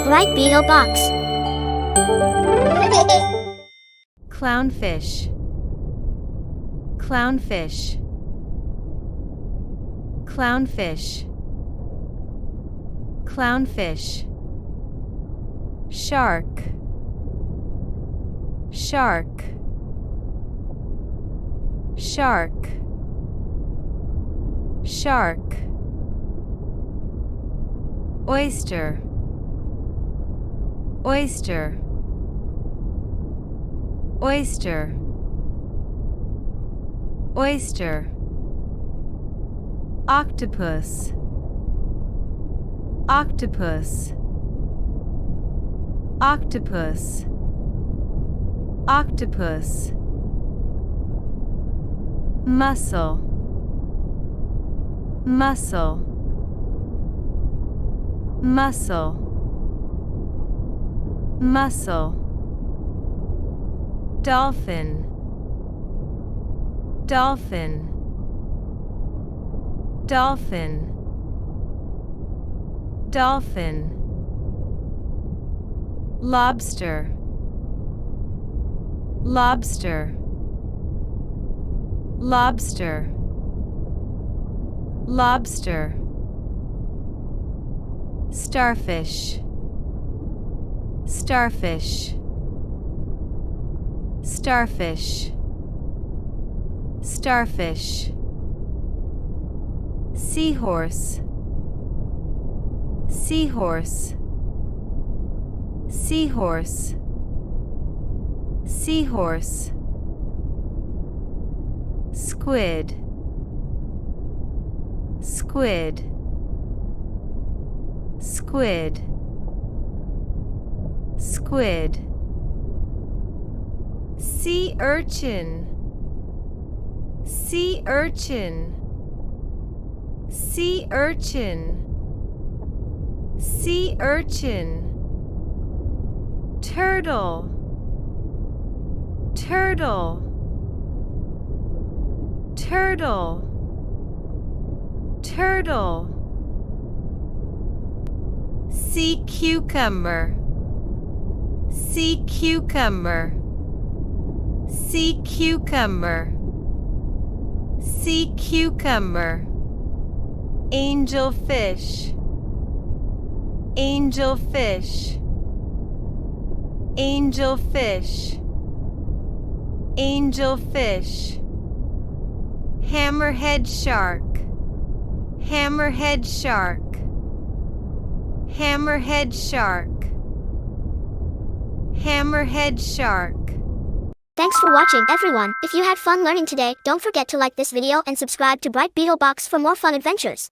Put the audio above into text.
bright Beetle box. Clownfish. Clownfish. Clownfish. Clownfish. Shark. Shark. Shark. Shark. Oyster. Oyster. Oyster. Oyster. Octopus. Octopus. Octopus. Octopus. Mussel. Mussel. Mussel. Mussel. Dolphin. Dolphin. Dolphin. Dolphin. Lobster. Lobster. Lobster. Lobster. Starfish. Starfish. Starfish. Starfish. Seahorse. Seahorse. Seahorse. Seahorse. Squid. Squid. Squid. Squid. Sea urchin. Sea urchin. Sea urchin. Sea urchin. Turtle. Turtle. Turtle. Turtle. Sea cucumber. Sea cucumber. Sea cucumber. Sea cucumber. Angelfish. Angelfish. Angelfish. Angelfish. Hammerhead shark. Hammerhead shark. Hammerhead shark. Hammerhead shark. Thanks for watching, everyone. If you had fun learning today, don't forget to like this video and subscribe to Bright Beetle Box for more fun adventures.